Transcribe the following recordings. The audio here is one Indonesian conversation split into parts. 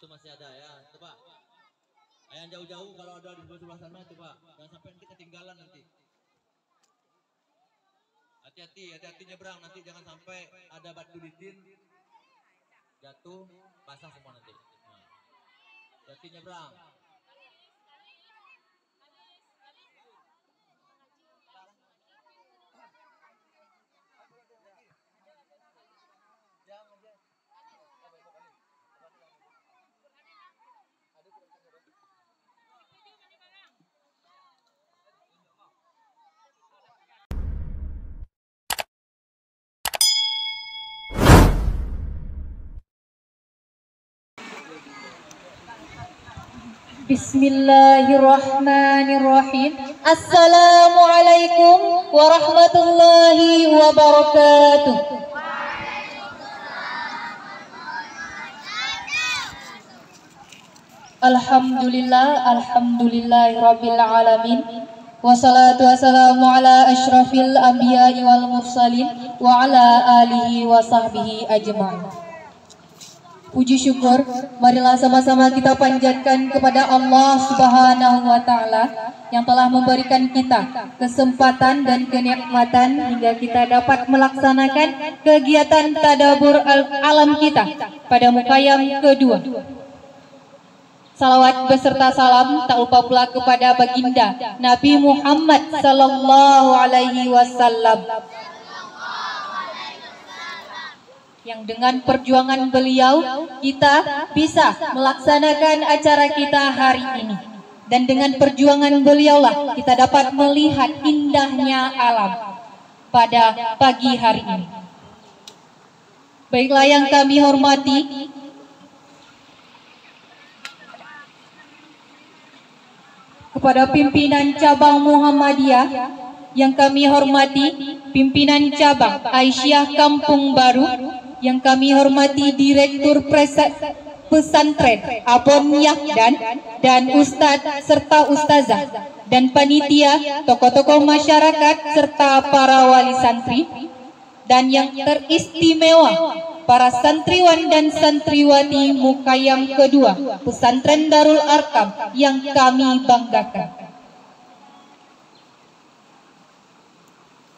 Itu masih ada ya. Coba. Yang jauh-jauh kalau ada di sebelah sana coba. Jangan sampai nanti ketinggalan nanti. Hati-hati nyebrang nanti jangan sampai ada batu licin jatuh basah semua nanti. Nah. Hati nyebrang. Bismillahirrahmanirrahim. Assalamualaikum warahmatullahi wabarakatuh. Alhamdulillahirabbil alamin. Wassalatu wassalamu ala asyrafil anbiya'i wal mursalin wa ala alihi wa sahbihi ajma'in. Puji syukur, marilah sama-sama kita panjatkan kepada Allah Subhanahu wa Ta'ala yang telah memberikan kita kesempatan dan kenikmatan hingga kita dapat melaksanakan kegiatan tadabbur alam kita pada Muqayyam kedua. Salawat beserta salam tak lupa pula kepada baginda Nabi Muhammad sallallahu alaihi wasallam yang dengan perjuangan beliau kita bisa melaksanakan acara kita hari ini, dan dengan perjuangan beliaulah kita dapat melihat indahnya alam pada pagi hari ini. Baiklah yang kami hormati, kepada pimpinan cabang Muhammadiyah yang kami hormati, pimpinan cabang Aisyah Kampung Baru yang kami hormati, Direktur Pesantren Abon Yahdan dan Ustadz serta Ustazah dan panitia, tokoh-tokoh masyarakat serta para wali santri, dan yang teristimewa para santriwan dan santriwati Muqayyam kedua Pesantren Darul Arkam yang kami banggakan.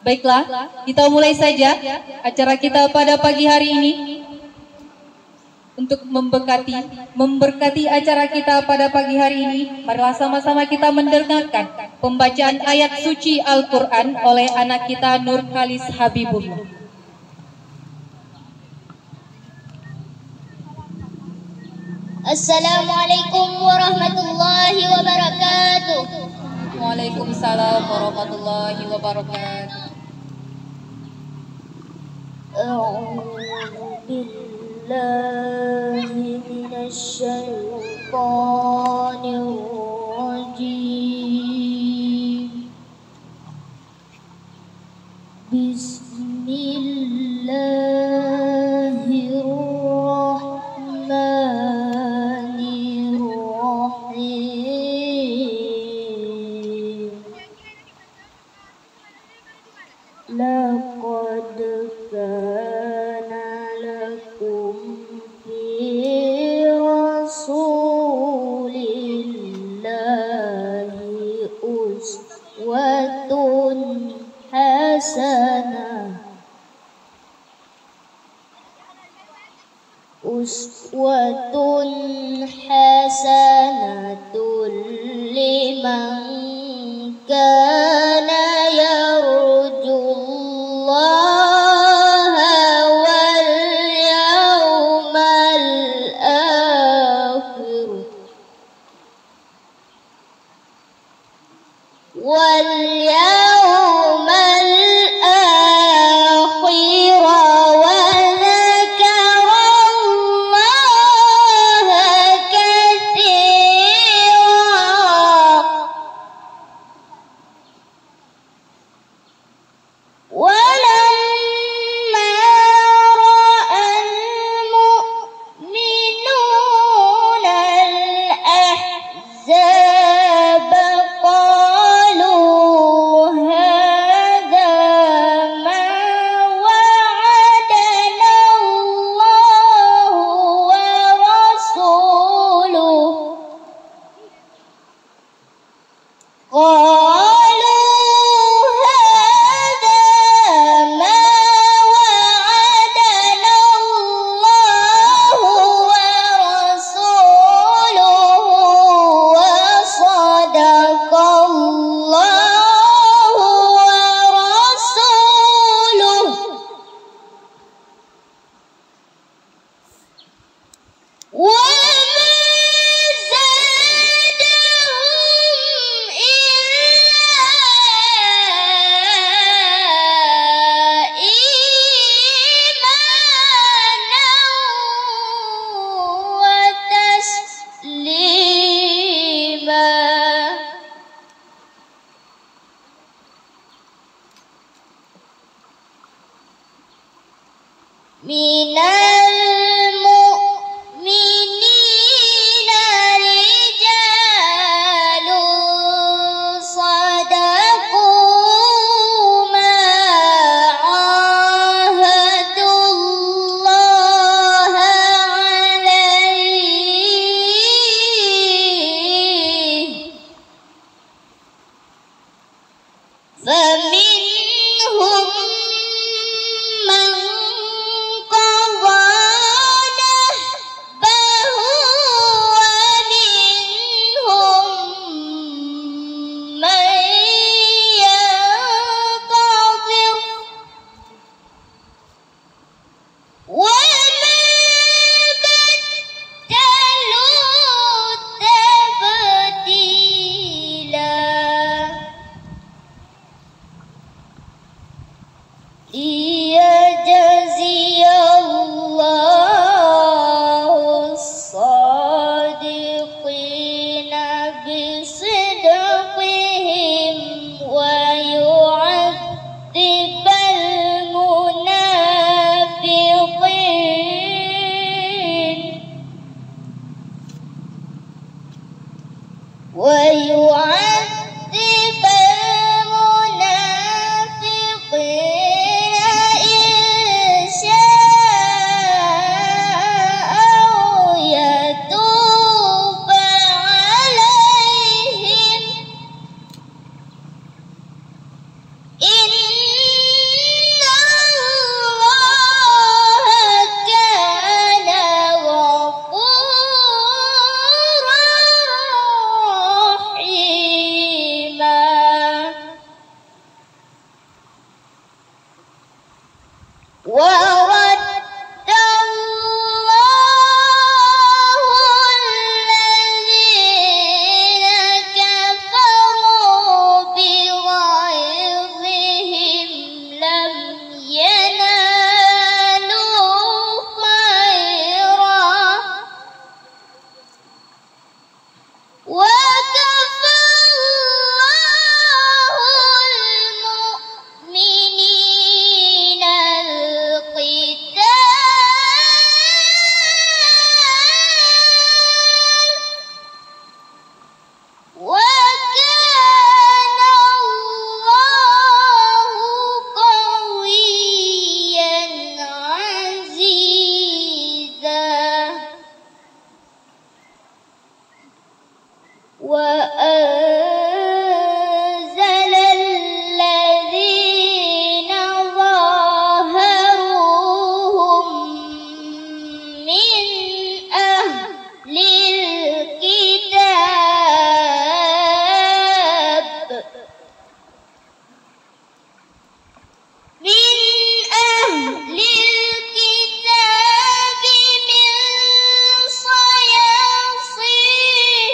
Baiklah, kita mulai saja acara kita pada pagi hari ini. Untuk memberkati acara kita pada pagi hari ini, marilah sama-sama kita mendengarkan pembacaan ayat suci Al-Quran oleh anak kita Nur Khalis Habibullah. Assalamualaikum warahmatullahi wabarakatuh. Waalaikumsalam warahmatullahi wabarakatuh. A'udzu billahi minasy syaithanir rajim. Bismillahirrahmanirrahim. Laqad kana lakum fi rasulillahi uswatun hasanah. Uswatun hasanatun liman kana yarjullaha wal yawmal akhir wal yawmal akhir wa dzakarallaha katsiran. Walamma ra'al mu'minuna al-ahzaba qalu وما زادهم إلا إيمانا وتسليما. من المؤمنين رجال صدقوا ما عاهدوا الله عليه فمنهم من قضى نحبه ومنهم من ينتظر وما بدلوا تبديلا. ليجزي الله الصادقين بصدقهم ويعذب المنافقين ويعذب المنافقين إن شاء أو يتوب عليهم إن الله كان غفورا رحيما. ورد الله الذين كفروا بغيظهم لم ينالوا خيرا وكفى الله المؤمنين القتال وكان الله قويا عزيزا. وأنزل الذين ظاهروهم من أهل الكتاب من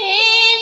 صياصيهم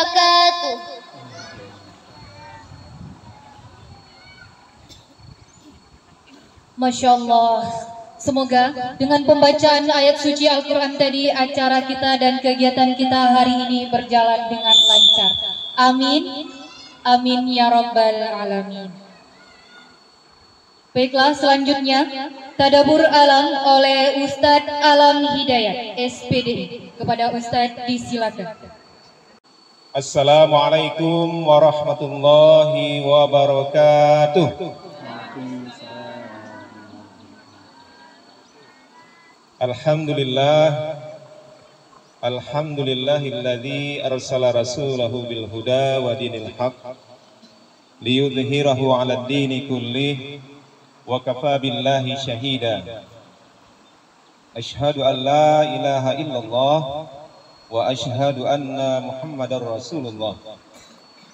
wabarakatuh. Masya Allah. Semoga dengan pembacaan ayat suci Al-Quran tadi, acara kita dan kegiatan kita hari ini berjalan dengan lancar. Amin. Amin ya Rabbal Alamin. Baiklah, selanjutnya Tadabur Alam oleh Ustadz Alam Hidayat, SPDI. Kepada Ustadz disilakan. Assalamualaikum warahmatullahi wabarakatuh. Alhamdulillahilladzi arsala rasulahu bil huda wa dinil haqq liyudhhirahu 'alad dini kullih wa kafa billahi shahida. Asyhadu an la ilaha illallah wa asyhadu anna Muhammadar Rasulullah.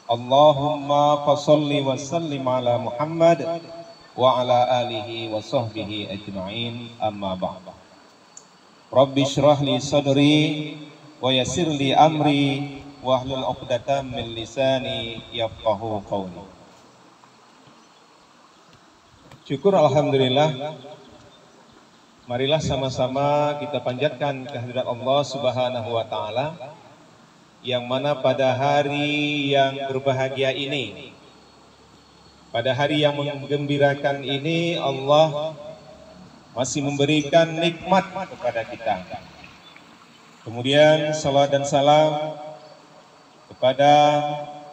Allahumma fasholli wa sallim ala Muhammad wa ala alihi wa sahbihi ajma'in, amma ba'd. Rabbi shrah li sadri wa yassir li amri wahlul 'uqdatam min lisani yafqahu qawli. Syukur alhamdulillah. Marilah sama-sama kita panjatkan kehadirat Allah Subhanahu wa taala, yang mana pada hari yang berbahagia ini, pada hari yang menggembirakan ini, Allah masih memberikan nikmat kepada kita. Kemudian salawat dan salam kepada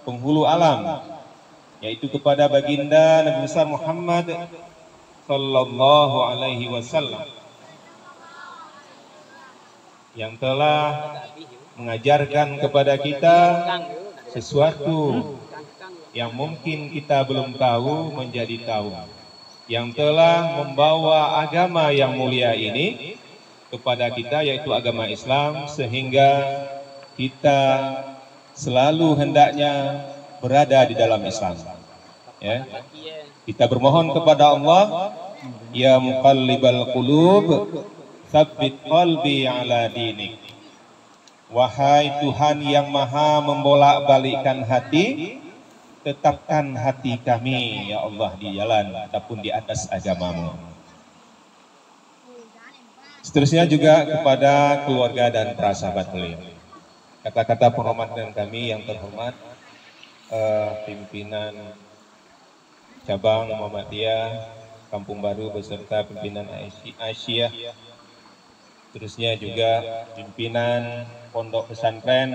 penghulu alam, yaitu kepada baginda Nabi besar Muhammad sallallahu alaihi wasallam, yang telah mengajarkan kepada kita sesuatu yang mungkin kita belum tahu menjadi tahu, yang telah membawa agama yang mulia ini kepada kita, yaitu agama Islam, sehingga kita selalu hendaknya berada di dalam Islam. Ya. Kita bermohon kepada Allah, ya muqallibal qulub, tsabbit qalbi ala dinik. Wahai Tuhan yang maha membolak-balikkan hati, tetapkan hati kami, ya Allah, di jalan ataupun di atas agamamu. Seterusnya juga kepada keluarga dan para sahabat beliau. Kata-kata penghormatan kami yang terhormat, pimpinan cabang Muhammadiyah Kampung Baru beserta pimpinan Aisyah. Terusnya juga pimpinan Pondok Pesantren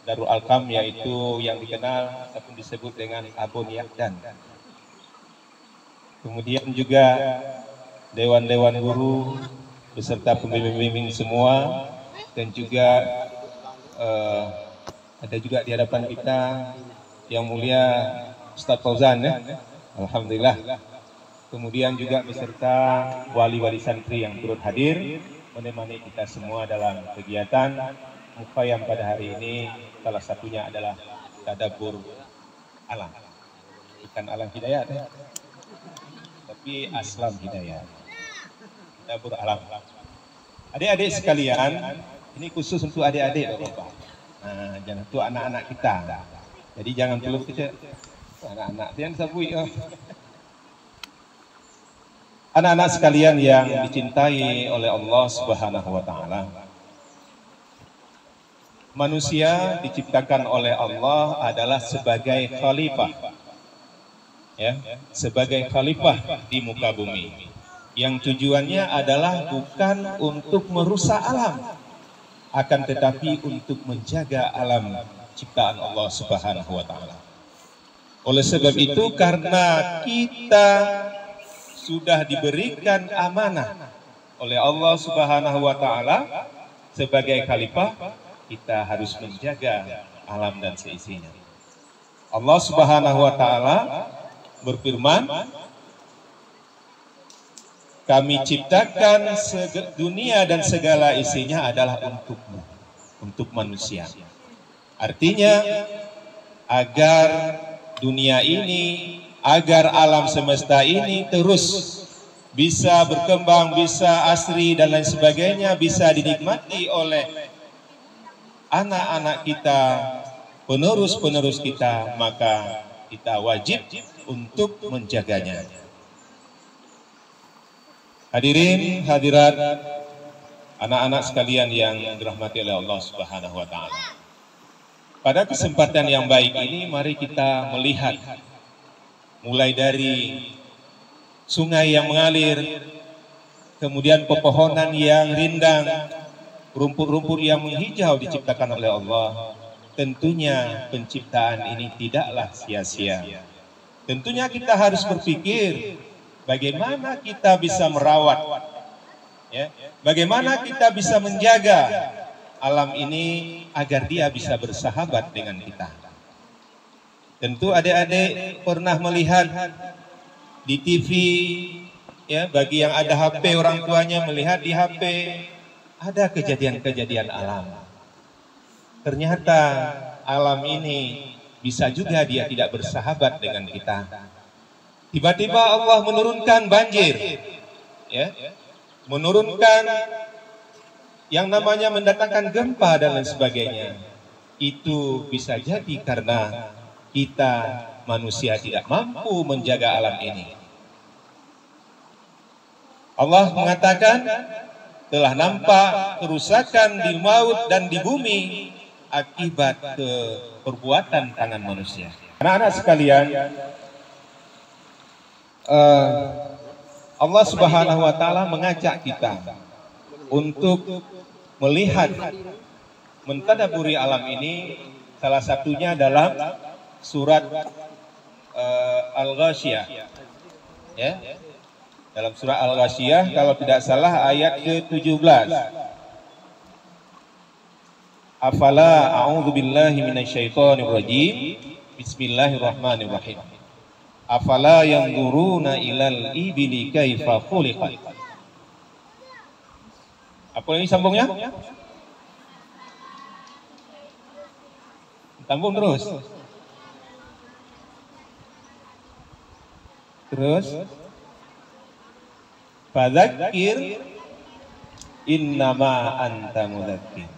Darul Alqam, yaitu yang dikenal ataupun disebut dengan Abun Yakdan. Kemudian juga dewan-dewan guru beserta pembimbing semua, dan juga ada juga di hadapan kita yang mulia Ustadz Fauzan, ya. Alhamdulillah. Kemudian juga beserta wali-wali santri yang turut hadir menemani kita semua dalam kegiatan Mukhayyam pada hari ini. Salah satunya adalah Tadabur Alam, bukan Alam Hidayat, ya, tapi Aslam Hidayat. Tadabur Alam. Adik-adik sekalian, ini khusus untuk adik-adik, Bapak. Nah, jangan untuk anak-anak kita. Jadi jangan perlu kita anak-anak yang sabui. Anak-anak sekalian yang dicintai oleh Allah Subhanahu wa taala. Manusia diciptakan oleh Allah adalah sebagai khalifah, ya, sebagai khalifah di muka bumi, yang tujuannya adalah bukan untuk merusak alam, akan tetapi untuk menjaga alam ciptaan Allah Subhanahu wa taala. Oleh sebab itu, karena kita sudah diberikan amanah oleh Allah Subhanahu wa taala sebagai khalifah, kita harus menjaga alam dan seisinya. Allah Subhanahu wa taala berfirman, kami ciptakan dunia dan segala isinya adalah untukmu, untuk manusia. Artinya, agar dunia ini, agar alam semesta ini terus bisa berkembang, bisa asri dan lain sebagainya, bisa dinikmati oleh anak-anak kita penerus-penerus kita, maka kita wajib untuk menjaganya. Hadirin, hadirat, anak-anak sekalian yang dirahmati oleh Allah Subhanahu wa taala. Pada kesempatan yang baik ini, mari kita melihat mulai dari sungai yang mengalir, kemudian pepohonan yang rindang, rumput-rumput yang menghijau diciptakan oleh Allah. Tentunya penciptaan ini tidaklah sia-sia. Tentunya kita harus berpikir bagaimana kita bisa merawat, ya, bagaimana kita bisa menjaga alam ini agar dia bisa bersahabat dengan kita. Tentu adik-adik pernah melihat di TV, ya, bagi yang ada HP orang tuanya melihat di HP ada kejadian-kejadian alam. Ternyata alam ini bisa juga dia tidak bersahabat dengan kita. Tiba-tiba Allah menurunkan banjir, ya, menurunkan yang namanya mendatangkan gempa dan lain sebagainya. Itu bisa jadi karena kita manusia tidak mampu menjaga alam ini. Allah mengatakan telah nampak kerusakan di laut dan di bumi akibat perbuatan tangan manusia. Anak-anak sekalian, Allah Subhanahu wa taala mengajak kita untuk melihat, mentadaburi alam ini, salah satunya dalam surat Al-Ghasyiyah, ya. Dalam surah Al-Ghasyiyah, kalau tidak salah ayat ke-17. Afala a'udzu billahi minasyaitonir rajim. Bismillahirrahmanirrahim. Afala yanzuruna ilal ibili kaifa khuliqat. Apa ini sambungnya? Sambung terus. Terus. Fadzakir innama anta mudzakir.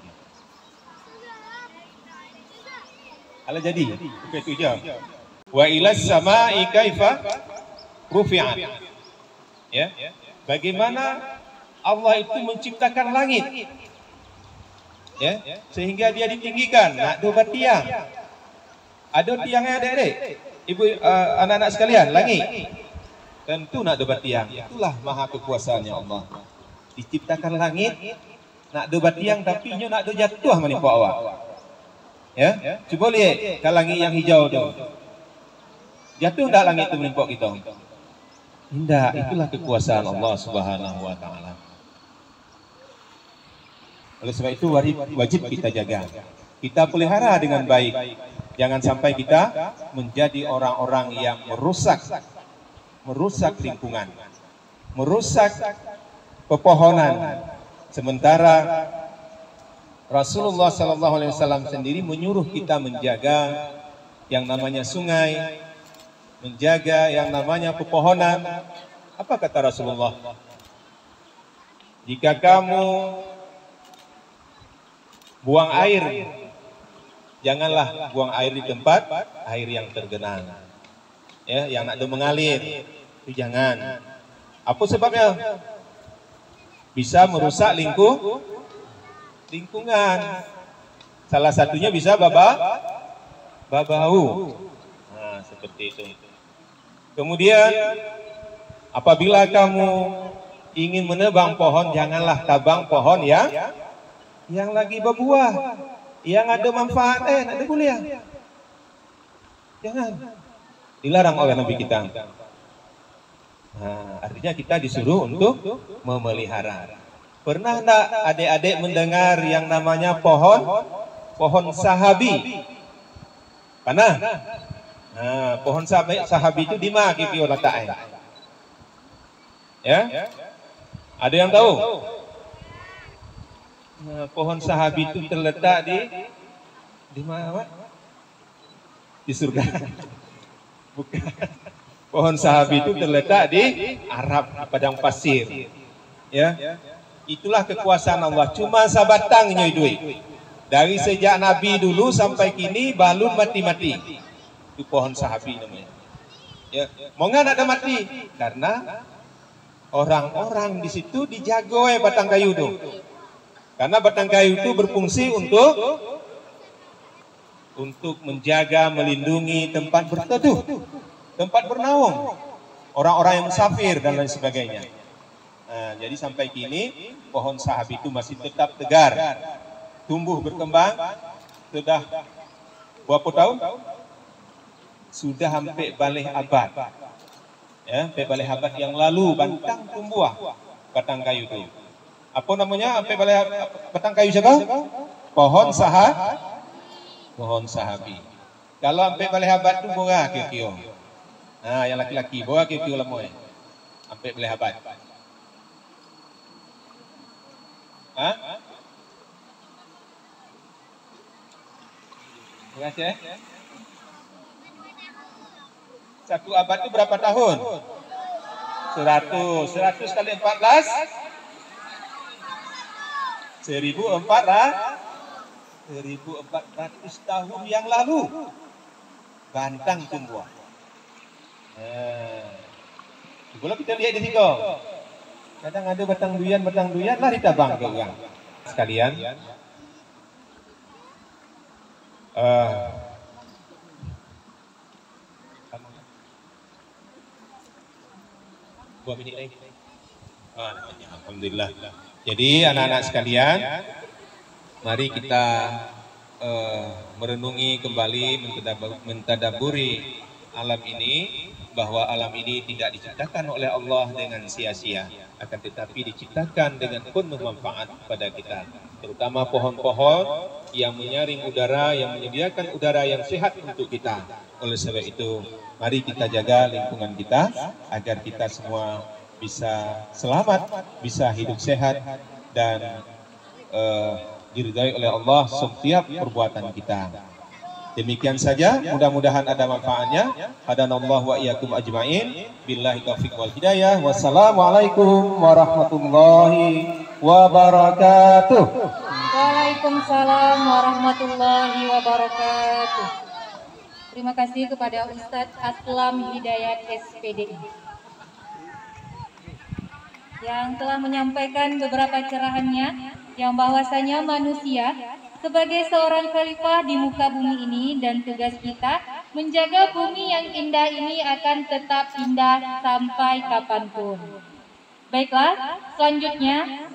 Ala jadi, oke itu jawab. Wa ilas samai kaifa rufi'at. Ya, bagaimana Allah itu menciptakan langit, ya, sehingga dia ditinggikan. Nak dobat tiang. Ada tiangnya adik-adik, ibu, anak-anak sekalian, langit. Tentu nak dobat tiang. Itulah maha kekuasaannya Allah. Diciptakan langit, nak dobat tiang, tapi nyo nak do jatuh menimpa awak. Ya, coba lihat ke langit yang hijau tu. Jatuh tak langit itu menimpa kita? Tidak, itulah kekuasaan Allah Subhanahu wa taala. Oleh sebab itu wajib kita jaga. Kita pelihara dengan baik. Jangan sampai kita menjadi orang-orang yang merusak lingkungan, merusak pepohonan. Sementara Rasulullah SAW sendiri menyuruh kita menjaga yang namanya sungai, menjaga yang namanya pepohonan. Apa kata Rasulullah? Jika kamu buang air, janganlah buang air di tempat air yang tergenang, ya, yang nak mengalir, itu jangan. Apa sebabnya? Bisa merusak lingkungan. Salah satunya bisa bau. Nah, seperti itu. Kemudian apabila kamu ingin menebang pohon, janganlah tabang pohon yang lagi berbuah, yang ada manfaat, ada kuliah. Jangan. Dilarang oleh Nabi kita. Nah, artinya kita disuruh untuk memelihara. Pernah enggak adik-adik mendengar yang namanya pohon sahabi? Pernah? Nah, pohon sahabi itu di mana kiki letaknya? Ya? Ada yang tahu? Nah, pohon sahabi itu terletak di mana, Pak? Di surga. Bukan. Pohon sahabi itu terletak di Arab, padang pasir. Ya. Itulah kekuasaan Allah. Cuma sabatangnya duit. Dari sejak Nabi dulu sampai kini balun mati-mati. Itu pohon sahabi namanya. Ya, mau nggak ada mati? Karena orang-orang di situ dijaga batang kayu itu. Karena batang kayu itu berfungsi untuk menjaga, melindungi tempat berteduh, tempat bernaung, orang-orang yang musafir dan lain sebagainya. Nah, jadi sampai kini pohon sahabi itu masih tetap tegar, tumbuh berkembang. Sudah berapa tahun? Sudah hampir balik abad. Ya, hampir balik abad yang lalu batang tumbuh batang kayu itu. Apa namanya? Hampir balik batang kayu siapa? Pohon sahabi. Kalau hampir balik abad itu bunga kio-kio. Nah, yang laki-laki bunga kio-kio lemoy. Hampir balik abad. Hah? Terima kasih. Satu abad itu berapa tahun? 100. 100 kali 14? 1400 tahun yang lalu. Bantang tumbuh. Kalau kita lihat di sini, kadang ada batang duyan lah ditabang ke orang. Sekalian, Buat minit lagi. Alhamdulillah. Jadi anak-anak sekalian, mari kita merenungi kembali, mentadaburi alam ini, bahwa alam ini tidak diciptakan oleh Allah dengan sia-sia, akan tetapi diciptakan dengan penuh manfaat pada kita, terutama pohon-pohon yang menyaring udara, yang menyediakan udara yang sehat untuk kita. Oleh sebab itu, mari kita jaga lingkungan kita agar kita semua bisa selamat, bisa hidup sehat, dan diridhai oleh Allah setiap perbuatan kita. Demikian saja, mudah-mudahan ada manfaatnya. Hadanallahu wa iyyakum ajmain. Billahi taufiq wal hidayah. Wassalamualaikum warahmatullahi wabarakatuh. Waalaikumsalam warahmatullahi wabarakatuh. Terima kasih kepada Ustadz Aslam Hidayat SPDI yang telah menyampaikan beberapa cerahannya, yang bahwasanya manusia sebagai seorang khalifah di muka bumi ini, dan tugas kita menjaga bumi yang indah ini akan tetap indah sampai kapanpun. Baiklah, selanjutnya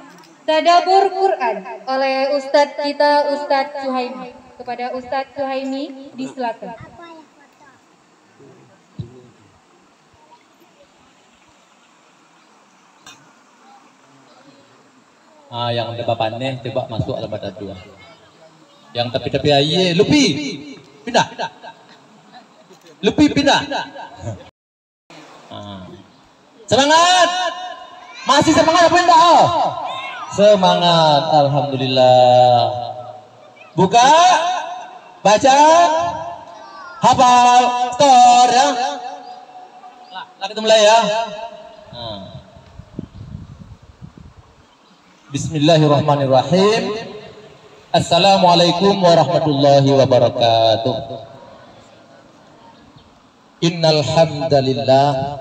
Tadabbur Quran oleh Ustadz kita, Ustadz Suhaimi. Kepada Ustadz Suhaimi, disilakan. Yang ada bapannya coba masuk alamat dua. Yang tepi-tepi aye, Lupi pindah. Lupi pindah. Semangat. Masih semangat apa enggak? Semangat, alhamdulillah. Buka, baca, hafal, store ya. Lah kita mulai ya. Bismillahirrahmanirrahim. Assalamualaikum warahmatullahi wabarakatuh. Innal hamdalillah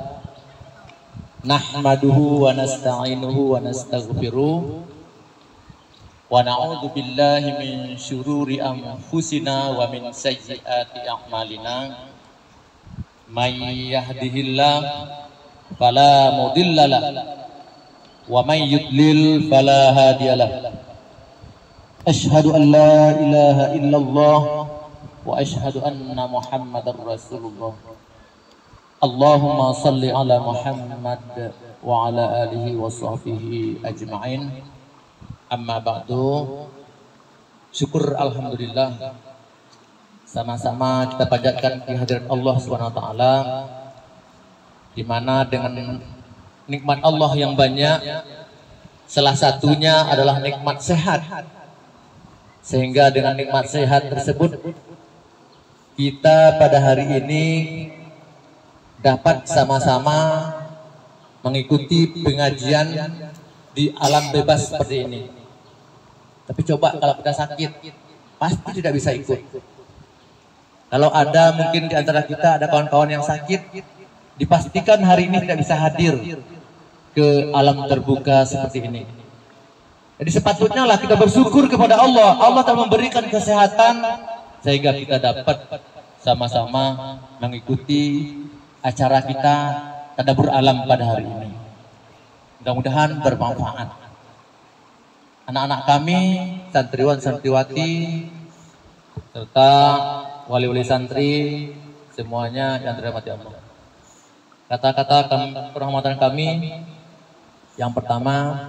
nahmaduhu wa nasta'inuhu wa nastaghfiruh wa na'udzu billahi min syururi anfusina wa min sayyiati a'malina. May yahdihillahu fala mudhillalah wa may yudlil fala hadiyalah. Asyhadu an la ilaha illallah wa asyhadu anna Muhammadar Rasulullah. Allahumma salli ala Muhammad wa ala alihi wa sahbihi ajma'in. Amma ba'du. Syukur alhamdulillah, sama-sama kita panjatkan kehadirat Allah SWT, di mana dengan nikmat Allah yang banyak, salah satunya adalah nikmat sehat. Sehingga dengan nikmat sehat tersebut, kita pada hari ini dapat sama-sama mengikuti pengajian di alam bebas seperti ini. Tapi coba kalau kita sakit, pasti tidak bisa ikut. Kalau ada mungkin di antara kita ada kawan-kawan yang sakit, dipastikan hari ini tidak bisa hadir ke alam terbuka seperti ini. Jadi sepatutnya lah kita bersyukur kepada Allah. Allah telah memberikan kesehatan sehingga kita dapat sama-sama mengikuti acara kita tadabbur alam pada hari ini. Mudah-mudahan bermanfaat. Anak-anak kami, santriwan santriwati, serta wali-wali santri, semuanya yang dirahmati Allah. Kata-kata kehormatan kami, yang pertama,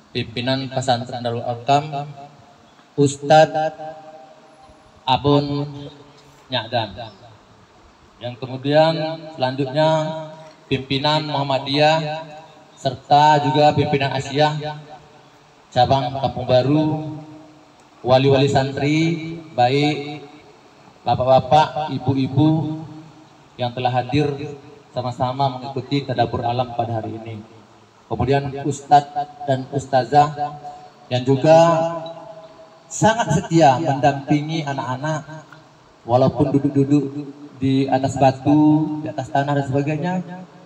pimpinan pesantren Darul Arqam, Ustadz Abun Nyakdan. Yang kemudian selanjutnya pimpinan Muhammadiyah serta juga pimpinan Asia cabang Kampung Baru, wali-wali santri, baik bapak-bapak, ibu-ibu yang telah hadir sama-sama mengikuti tadabbur alam pada hari ini. Kemudian Ustadz dan Ustazah yang juga sangat setia mendampingi anak-anak walaupun duduk-duduk di atas batu, di atas tanah dan sebagainya,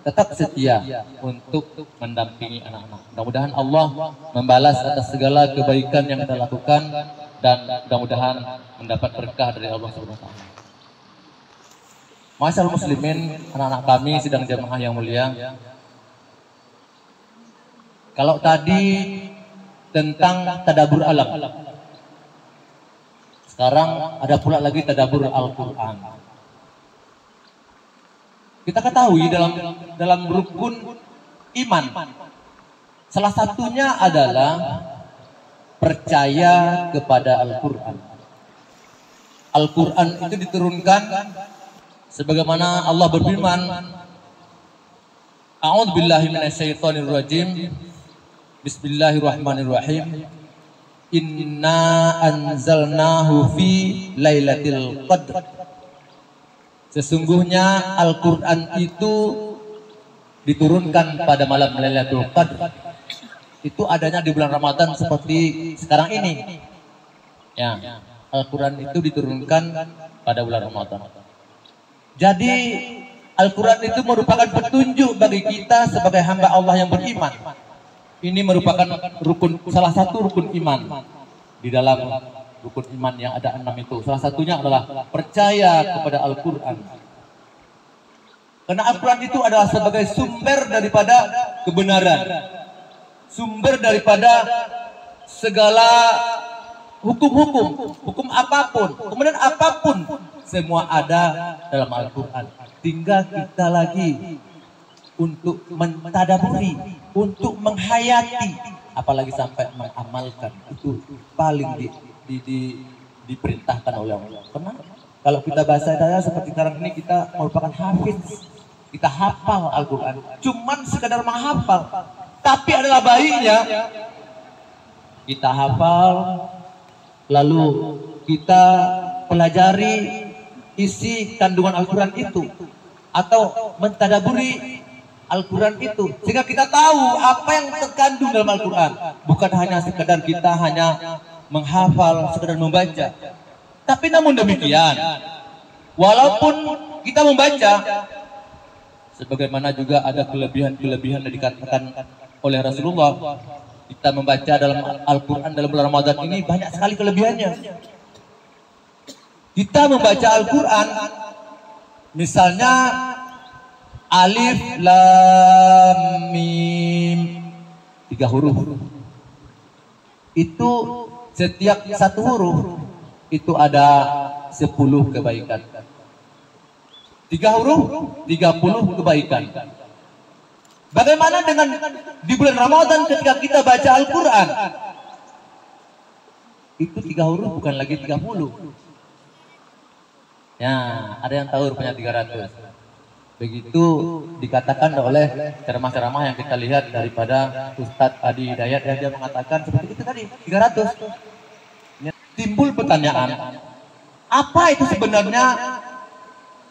tetap setia untuk mendampingi anak-anak. Mudah-mudahan Allah membalas atas segala kebaikan yang kita lakukan dan mudah-mudahan mendapat berkah dari Allah Subhanahu wa taala. Masyaallah muslimin, anak-anak kami sidang jamaah yang mulia. Kalau tadi tentang tadabbur alam, sekarang ada pula lagi tadabbur Al-Qur'an. Kita ketahui dalam rukun iman, salah satunya adalah percaya kepada Al-Qur'an. Al-Qur'an itu diturunkan sebagaimana Allah berfirman, A'udzubillahi minasyaitonirrajim. Bismillahirrahmanirrahim. Inna anzalnahu fi lailatul qadr. Sesungguhnya Al-Qur'an itu diturunkan pada malam Lailatul Qadar. Itu adanya di bulan Ramadan seperti sekarang ini. Ya, Al-Qur'an itu diturunkan pada bulan Ramadan. Jadi Al-Qur'an itu merupakan petunjuk bagi kita sebagai hamba Allah yang beriman. Ini merupakan salah satu rukun iman. Di dalam rukun iman yang ada 6 itu, salah satunya adalah percaya kepada Al-Qur'an. Karena Al-Qur'an itu adalah sebagai sumber daripada kebenaran, sumber daripada segala hukum apapun, kemudian apapun semua ada dalam Al-Qur'an. Tinggal kita lagi untuk mentadaburi, untuk menghayati, apalagi sampai mengamalkan. Itu paling diperintahkan oleh Allah. Karena kalau kita bahasa saya seperti sekarang ini, kita merupakan hafiz, kita hafal Al-Qur'an, cuman sekedar menghafal. Tapi adalah baiknya kita hafal, lalu kita pelajari isi kandungan Al-Qur'an itu, atau mentadaburi Al-Qur'an itu, sehingga kita tahu apa yang terkandung dalam Al-Qur'an. Bukan hanya sekedar kita hanya menghafal, sekedar membaca. Tapi namun demikian, walaupun kita membaca, sebagaimana juga ada kelebihan-kelebihan yang dikatakan oleh Rasulullah, kita membaca dalam Al-Qur'an dalam bulan Ramadan ini banyak sekali kelebihannya. Kita membaca Al-Qur'an, misalnya Alif Lam Mim, 3 huruf. Itu setiap satu huruf itu ada 10 kebaikan. 3 huruf 30 kebaikan. Bagaimana dengan di bulan Ramadan ketika kita baca Al-Qur'an? Itu 3 huruf bukan lagi 30. Ya, ada yang tahu rupanya 300. Begitu dikatakan oleh ceramah-ceramah yang kita lihat daripada Ustadz Adi Hidayat, yang dia mengatakan seperti itu tadi, 300. Timbul pertanyaan, apa itu sebenarnya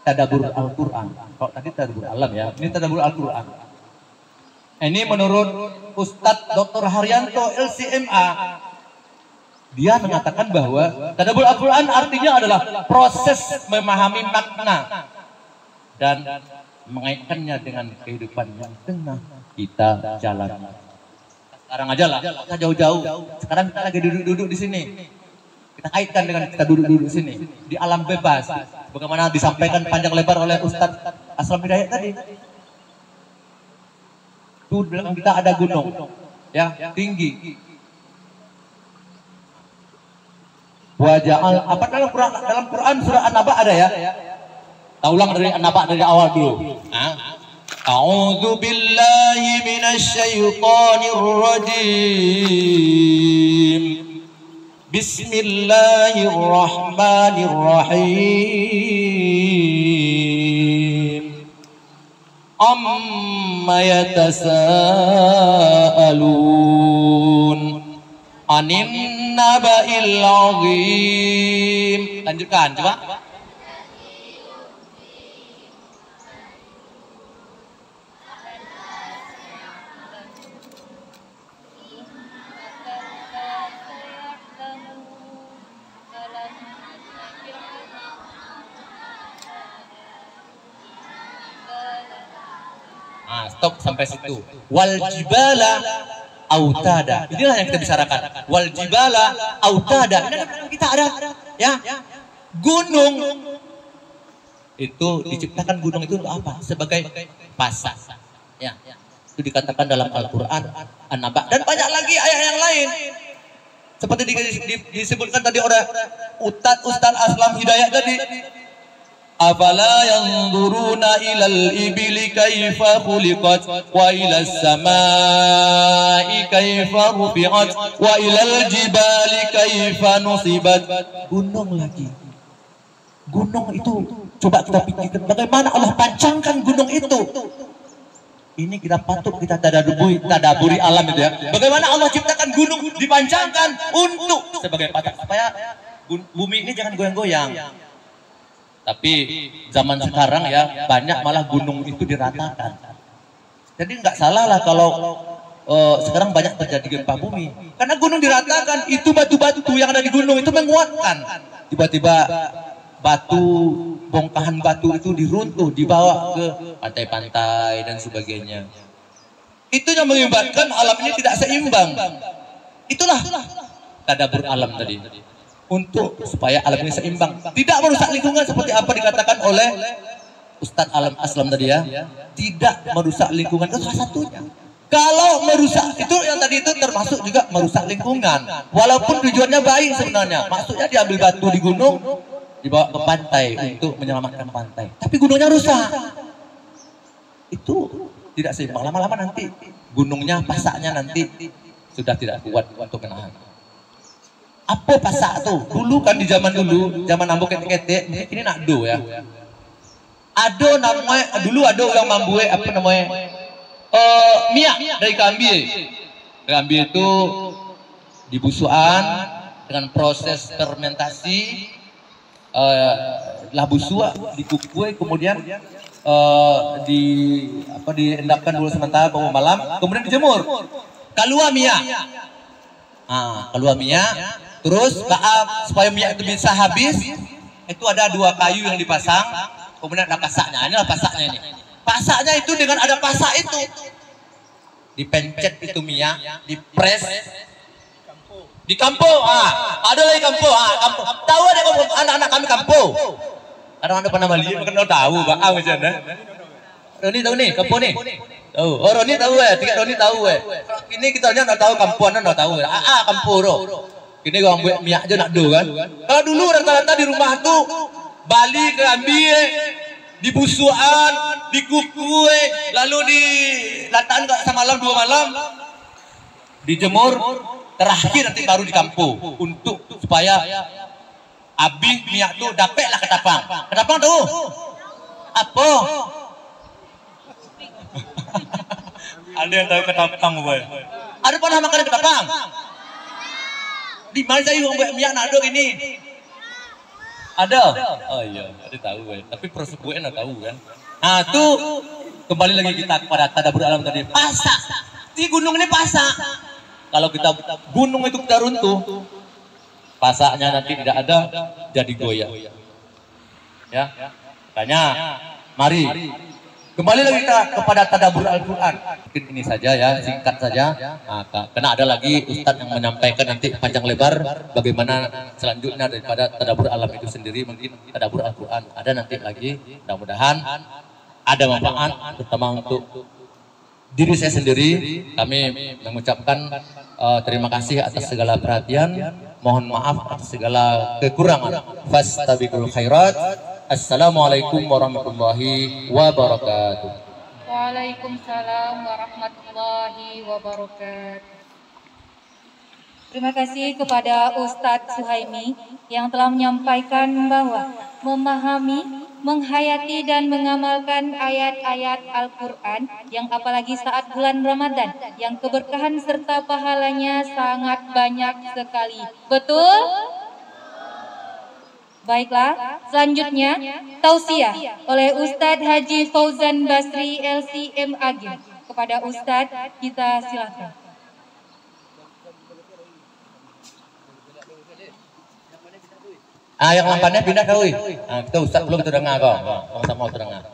tadabbur Al-Qur'an? Kalau tadi tadabbur alam ya, ini tadabbur Al-Qur'an. Ini menurut Ustadz Dr. Haryanto LCMA, Dia mengatakan bahwa tadabbur Al-Quran artinya adalah proses memahami makna dan mengaitkannya dengan kehidupan yang tengah kita jalani. Sekarang aja lah, kita jauh-jauh. Sekarang kita lagi duduk-duduk di sini. Kita kaitkan dengan kita duduk-duduk di sini di alam bebas. Bagaimana disampaikan panjang lebar oleh Ustadz Aslam Hidayat tadi. Itu dalam kita ada gunung, ya tinggi. Waja'al apa dalam Quran surah An-Naba ada ya? Kita ulang dari An-Naba dari awal dulu. A'udzu billahi minasy syaithanir rajim. Bismillahirrahmanirrahim. Amma yatasaalun anin naba'il azim. Lanjutkan coba. Stop sampai situ. Wal jibala autada. Inilah yang kita bicarakan. Wal jibala autada. Ini kita ada ya. Gunung itu diciptakan gunung itu untuk apa? Sebagai pasak. Ya. Itu dikatakan dalam Al-Qur'an An-Naba dan banyak lagi ayat yang lain. Seperti disebutkan tadi oleh Ustaz Aslam Hidayat tadi. Afala yanzuruna ilal ibili kaifa khuliqat wa ilas samai kaifa rufi'at wa ilal jibali kaifa nusibat. Gunung lagi. Gunung itu coba kita pikirkan bagaimana Allah pancangkan gunung itu. Ini kita patut kita tadaburi alam itu ya. Bagaimana Allah ciptakan gunung dipancangkan untuk sebagai patok supaya bumi ini jangan goyang-goyang. Tapi zaman sekarang ya banyak malah gunung itu diratakan. Jadi nggak salah lah kalau sekarang banyak terjadi gempa bumi. Karena gunung diratakan, itu batu-batu yang ada di gunung itu menguatkan. Tiba-tiba bongkahan batu itu diruntuh, dibawa ke pantai-pantai dan sebagainya. Itu yang mengibatkan alam ini tidak seimbang. Itulah tadabbur alam tadi. Untuk supaya alam ini seimbang, tidak merusak lingkungan seperti apa dikatakan oleh Ustadz Aslam tadi ya, tidak merusak lingkungan itu salah satunya. Kalau merusak itu yang tadi itu termasuk juga merusak lingkungan, walaupun tujuannya baik sebenarnya, maksudnya diambil batu di gunung dibawa ke pantai untuk menyelamatkan pantai, tapi gunungnya rusak, itu tidak seimbang. Lama-lama nanti gunungnya pasaknya nanti sudah tidak kuat untuk menahan. Apa pasak tuh? Dulu kan di zaman dulu, zaman ambo ketek-ketek, mungkin ini nak do ya. Ada namanya, dulu ada yang membuat apa namanya? Minyak dari kambing. Kambing itu dibusukan dengan proses fermentasi, lah busuk dikukus, kemudian diendapkan dulu sementara bangun malam, kemudian dijemur. Keluar minyak. Keluar minyak. Terus supaya minyak itu bisa habis, itu ada dua kayu yang dipasang, kemudian ada pasaknya. Inilah pasaknya ini. Pasaknya itu dengan ada pasak itu, dipencet itu minyak, dipres, di kampung. Ada lagi kampung. Kampung. Tahu ada kampung, anak-anak kami kampung. Ada pernah melihat, mungkin tahu, bang macam mana? Roni tahu nih, kampung nih. Oh, Roni tahu tiga Roni tahu Ini kita nggak tahu kampung, nggak tahu. Kampung Ini orang buat minyak aja nak do kan. Kalau dulu rata-rata di rumah tuh bali ke ambil, dibusukan, dikukui, lalu dilataan semalam 2 malam, dijemur, terakhir nanti baru di kampung untuk supaya habis minyak tuh dapatlah ketapang. Ketapang tuh apa? Ada yang tahu ketapang boy? Ada pernah makan ketapang? Di mana saya buat minyak nado ini? Ada? Oh iya, ada tahu ya. Tapi proses gue nggak tahu kan. Nah tuh kembali lagi kita kepada tadabbur alam tadi. Pasak. Di gunung ini pasak. Kalau kita gunung itu kita runtuh, pasaknya nanti tidak ada, jadi goyah. Ya, tanya, mari kembali lagi kita kepada tadabbur Al-Quran. Mungkin ini saja ya, singkat saja. Nah, karena ada lagi Ustadz yang menyampaikan nanti panjang lebar bagaimana selanjutnya daripada tadabbur alam itu sendiri. Mungkin tadabbur Al-Quran ada nanti lagi. Mudah-mudahan ada manfaat, terutama untuk diri saya sendiri. Kami mengucapkan terima kasih atas segala perhatian. Mohon maaf atas segala kekurangan. Fastabiqul khairat. Assalamualaikum warahmatullahi wabarakatuh. Waalaikumsalam warahmatullahi wabarakatuh. Terima kasih kepada Ustadz Suhaimi yang telah menyampaikan bahwa memahami, menghayati dan mengamalkan ayat-ayat Al-Quran yang apalagi saat bulan Ramadan yang keberkahan serta pahalanya sangat banyak sekali. Betul? Baiklah, selanjutnya tausiah oleh Ustadz Haji Fauzan Basri LCMAG. Kepada Ustadz kita silakan. Yang lampannya pindah kau. Kita Ustadz belum kita dengar kau. Sama-sama kita dengar.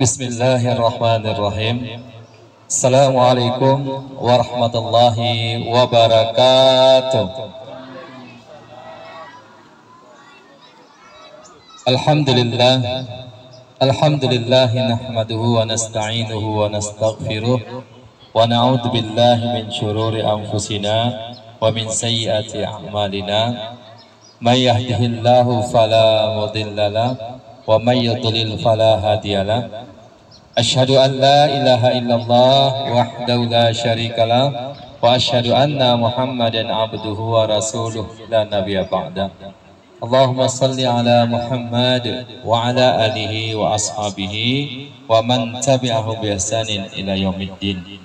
Bismillahirrahmanirrahim. Assalamualaikum warahmatullahi wabarakatuh. Alhamdulillah nahmaduhu wa nasta'inuhu wa nastaghfiruh wa na'udzu billahi min syururi anfusina wa min sayyiati a'malina. May yahdihillahu fala mudilla lahu wa may yudlil fala hadiyalah. Asyhadu an la ilaha illallah wahdahu la syarikalah wa asyhadu anna Muhammadan abduhu wa rasuluh la nabiyya ba'da. Allahumma salli ala Muhammad wa ala alihi wa ashabihi wa man tabi'ahu bi ihsanin ila yaumiddin.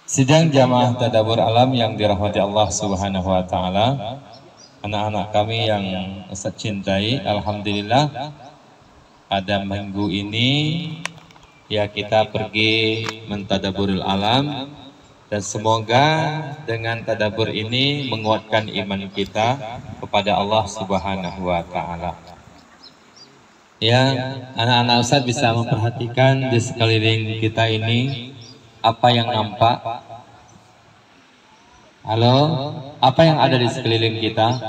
Sidang jamaah tadabbur alam yang dirahmati Allah Subhanahu wa taala, anak-anak kami yang Ustaz cintai, alhamdulillah pada minggu ini ya kita pergi mentadaburul alam, dan semoga dengan tadabbur ini menguatkan iman kita kepada Allah Subhanahu wa taala. Ya, anak-anak Ustaz bisa memperhatikan di sekeliling kita ini apa yang nampak? Halo, apa yang ada di sekeliling kita?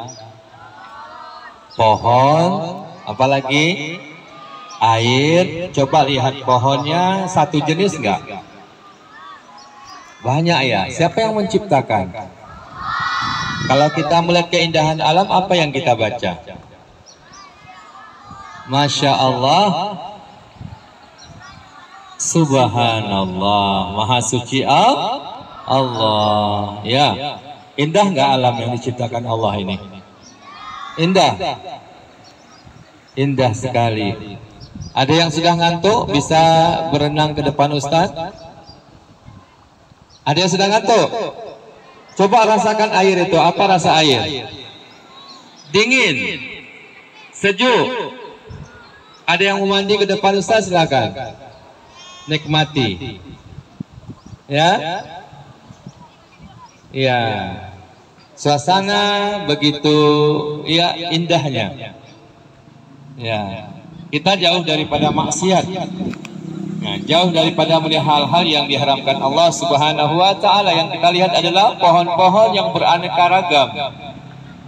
Pohon, apalagi? Air. Coba lihat pohonnya satu jenis enggak? Banyak ya. Siapa yang menciptakan? Kalau kita melihat keindahan alam, apa yang kita baca? Masya Allah, Subhanallah, Maha Suci Allah. Ya, indah nggak alam yang diciptakan Allah ini? Indah, indah sekali. Ada yang sudah ngantuk bisa berenang ke depan Ustadz? Ada yang sudah ngantuk? Coba rasakan air itu. Apa rasa air? Dingin, sejuk. Ada yang mau mandi ke depan Ustadz? Silakan. Nikmati. Ya, ya. Suasana begitu ya indahnya. Ya. Kita jauh daripada maksiat, nah, jauh daripada melihat hal-hal yang diharamkan Allah Subhanahu wa taala. Yang kita lihat adalah pohon-pohon yang beraneka ragam.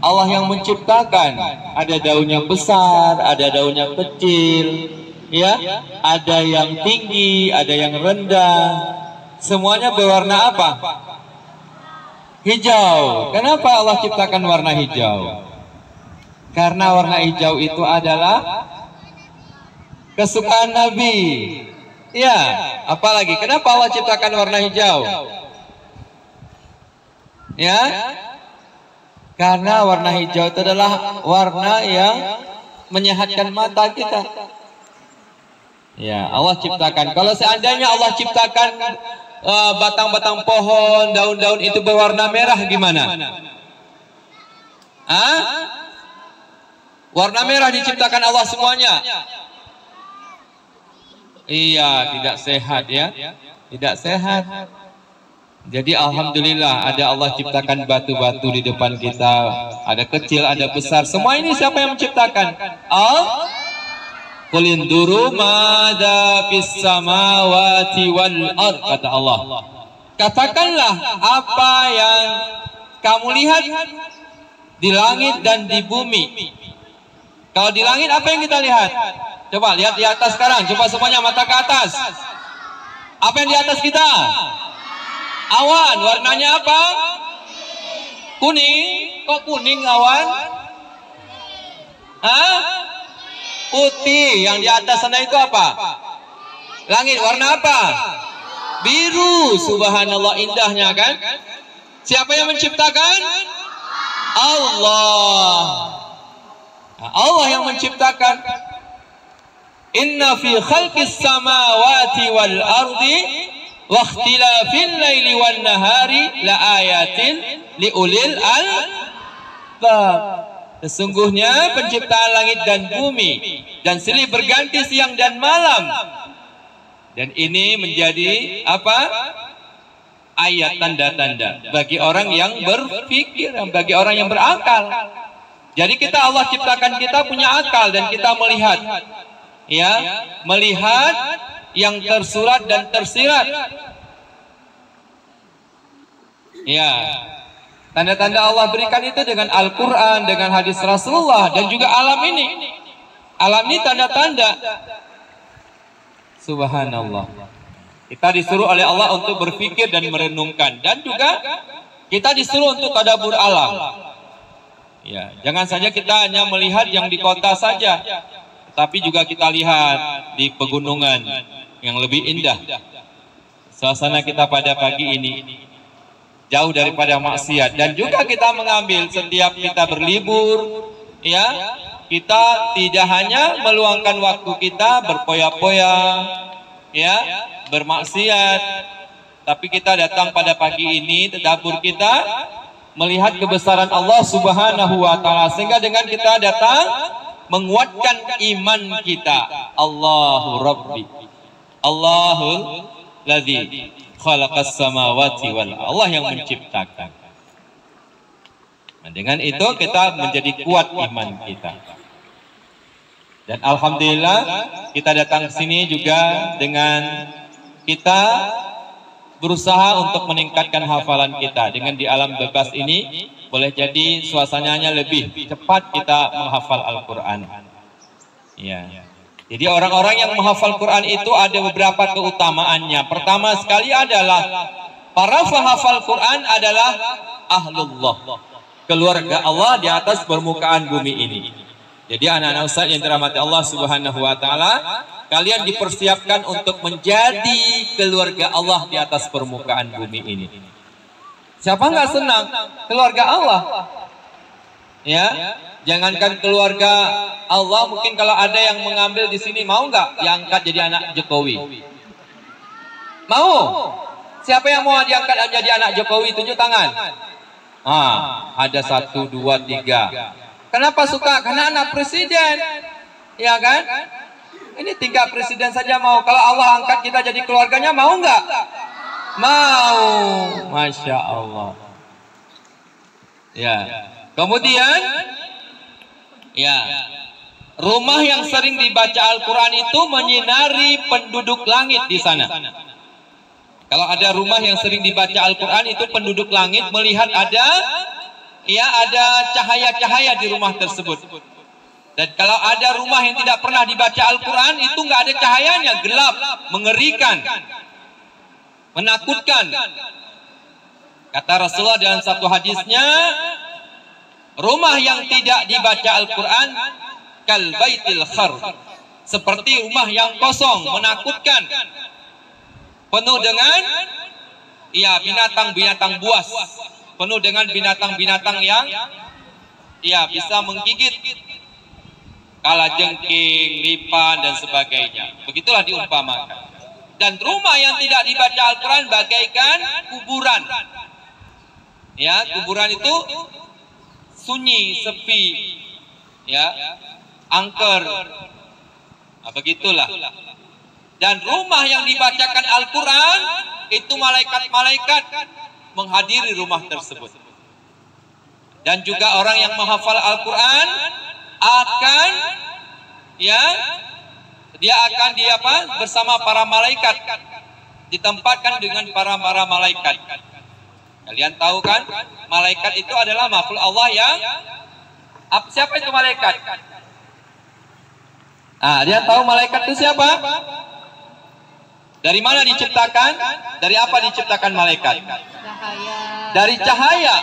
Allah yang menciptakan, ada daun yang besar, ada daun yang kecil, ya, ada yang tinggi, ada yang rendah. Semuanya berwarna apa? Hijau. Kenapa Allah ciptakan warna hijau? Karena warna hijau itu adalah kesukaan Nabi. Ya, apalagi kenapa Allah ciptakan warna hijau? Ya, karena warna hijau itu adalah warna yang menyehatkan mata kita. Ya, Allah ciptakan. Kalau seandainya Allah ciptakan batang-batang pohon, daun-daun itu berwarna merah, gimana? Warna merah diciptakan Allah semuanya. Iya, tidak sehat ya. Tidak sehat. Jadi alhamdulillah ada Allah ciptakan batu-batu di depan kita. Ada kecil, ada besar. Semua ini siapa yang menciptakan? Qul induru madza fis samawati wal ard, kata Allah. Katakanlah apa yang kamu lihat di langit dan di bumi. Kalau di langit apa yang kita lihat? Coba lihat di atas sekarang. Coba semuanya mata ke atas. Apa yang di atas kita? Awan. Warnanya apa? Kuning. Kok kuning awan? Hah? Putih. Yang di atas sana itu apa? Langit. Warna apa? Biru. Subhanallah, indahnya kan? Siapa yang menciptakan? Allah. Allah yang menciptakan. Inna fi khalqis samawati wal ardi wa ikhtilafil laili wan nahari la ayatin liulil albab. Sesungguhnya penciptaan langit dan bumi dan silih berganti siang dan malam. Dan ini menjadi apa? Ayat tanda-tanda bagi orang yang berpikir, bagi orang yang berakal. Jadi kita, Allah ciptakan kita punya akal dan kita melihat, ya, melihat yang tersurat dan tersirat. Ya, tanda-tanda Allah berikan itu dengan Al-Quran, dengan hadis Rasulullah, dan juga alam ini. Alam ini tanda-tanda. Subhanallah. Kita disuruh oleh Allah untuk berpikir dan merenungkan, dan juga kita disuruh untuk tadabbur alam. Ya, jangan saja kita hanya melihat yang di kota saja, tapi juga kita lihat di pegunungan yang lebih indah. Suasana kita pada pagi ini jauh daripada maksiat, dan juga kita mengambil setiap kita berlibur, ya, kita tidak hanya meluangkan waktu kita berpoya-poya, ya, bermaksiat, tapi kita datang pada pagi ini, tadabbur kita melihat kebesaran Allah Subhanahu wa Ta'ala, sehingga dengan kita datang menguatkan iman kita. Allahu Rabbi, Allahul ladzi khalaqas samawati wal, Allah yang menciptakan. Nah, dengan itu kita menjadi kuat iman kita. Dan alhamdulillah kita datang ke sini juga dengan kita berusaha untuk meningkatkan hafalan kita. Dengan di alam bebas ini boleh jadi suasananya lebih cepat kita menghafal Al-Quran. Ya. Jadi orang-orang yang menghafal Quran itu ada beberapa keutamaannya. Pertama sekali adalah para penghafal Quran adalah ahlullah, keluarga Allah di atas permukaan bumi ini. Jadi anak-anak Ustaz yang dirahmati Allah Subhanahu wa Ta'ala, kalian dipersiapkan untuk menjadi keluarga Allah di atas permukaan bumi ini. Siapa nggak senang keluarga Allah? Ya, jangankan keluarga Allah, mungkin kalau ada yang mengambil di sini, mau nggak diangkat jadi anak Jokowi? Mau? Siapa yang mau diangkat jadi anak Jokowi? Tunjuk tangan. Ada 1, 2, 3. Kenapa suka? Karena anak presiden, ya kan? Ini 3 presiden saja mau. Kalau Allah angkat kita jadi keluarganya, mau nggak? Mau. Masya Allah. Ya. Kemudian, ya, rumah yang sering dibaca Al-Quran itu menyinari penduduk langit di sana. Kalau ada rumah yang sering dibaca Al-Quran itu penduduk langit melihat ada, ya, ada cahaya-cahaya di rumah tersebut. Dan kalau ada rumah yang tidak pernah dibaca Al-Quran, itu nggak ada cahayanya, gelap, mengerikan, menakutkan. Kata Rasulullah dalam satu hadisnya, rumah yang tidak dibaca Al-Quran kal baitil khar, seperti rumah yang kosong, menakutkan, penuh dengan, ya, binatang-binatang buas, penuh dengan binatang-binatang yang, ya, bisa menggigit, kalajengking, lipan, dan sebagainya. Begitulah diumpamakan. Dan rumah yang tidak dibaca Al-Quran bagaikan kuburan. Ya, kuburan itu sunyi, sepi, ya, angker. Nah, begitulah. Dan rumah yang dibacakan Al-Quran, itu malaikat-malaikat menghadiri rumah tersebut. Dan juga orang yang menghafal Al-Quran akan bersama para malaikat, ditempatkan dengan para malaikat. Kalian tahu kan, malaikat itu adalah makhluk Allah yang siapa itu malaikat? Dia tahu malaikat itu siapa? Dari mana diciptakan? Dari apa diciptakan malaikat? Cahaya. Dari cahaya.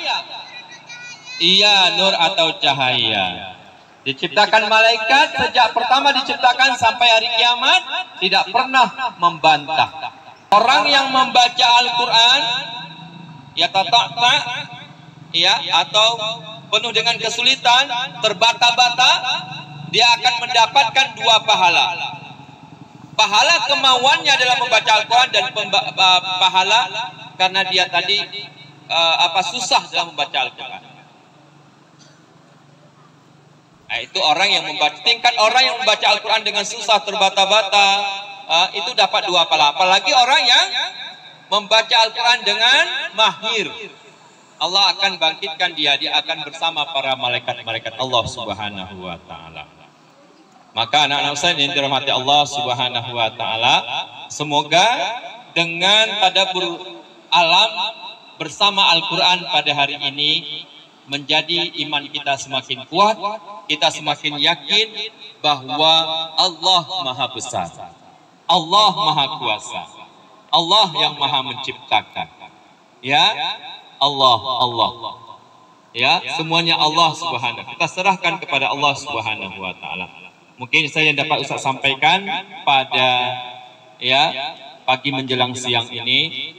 Iya, nur atau cahaya. Diciptakan malaikat sejak pertama diciptakan sampai hari kiamat tidak pernah membantah. Orang yang membaca Al-Quran atau penuh dengan kesulitan, terbata-bata, dia akan mendapatkan 2 pahala. Pahala kemauannya dalam membaca Al-Quran dan pahala karena dia tadi susah dalam membaca Al-Quran. Nah, itu orang yang membaca, tingkat orang yang membaca Al-Quran dengan susah, terbata-bata, itu dapat 2 pahala. Apalagi orang yang membaca Al-Quran dengan mahir, Allah akan bangkitkan dia akan bersama para malaikat-malaikat Allah Subhanahu wa Ta'ala. Maka anak-anak saya yang dirahmati Allah Subhanahu wa Ta'ala, semoga dengan tadabbur alam bersama Al-Quran pada hari ini menjadi iman kita semakin kuat, kita semakin yakin bahwa Allah Maha Besar, Allah Maha Kuasa, Allah yang Maha Menciptakan. Allah. Semuanya Allah Subhanahu. Kita serahkan kepada Allah Subhanahu wa Ta'ala. Mungkin saya yang dapat Ustaz sampaikan pada pagi menjelang siang ini.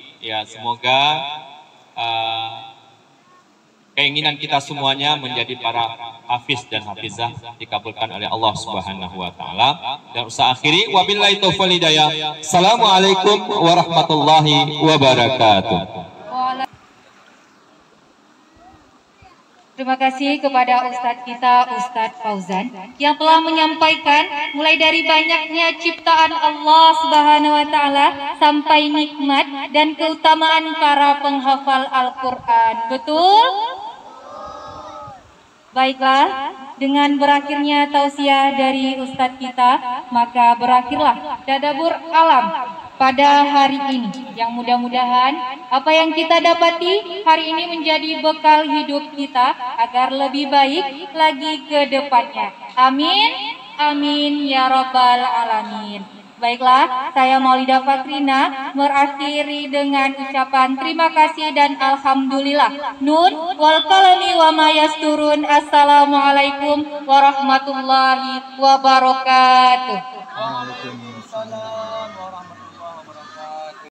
Semoga keinginan kita semuanya menjadi para hafiz dan hafizah dikabulkan oleh Allah Subhanahu wa Ta'ala. Dan Ustaz akhiri, wabillahi taufiq wal hidayah. Assalamualaikum warahmatullahi wabarakatuh. Terima kasih kepada Ustadz kita, Ustadz Fauzan, yang telah menyampaikan mulai dari banyaknya ciptaan Allah Subhanahu wa Ta'ala sampai nikmat dan keutamaan para penghafal Al-Quran. Betul? Baiklah, dengan berakhirnya tausiah dari Ustadz kita, maka berakhirlah tadabbur alam pada hari ini, yang mudah-mudahan apa yang kita dapati hari ini menjadi bekal hidup kita agar lebih baik lagi ke depannya. Amin, amin ya rabbal alamin. Baiklah, saya Maulidah Fakrina berakhiri dengan ucapan terima kasih dan alhamdulillah. Nun wal qalami wa ma yasturun. Assalamualaikum warahmatullahi wabarakatuh. Waalaikumsalam warahmatullahi wabarakatuh.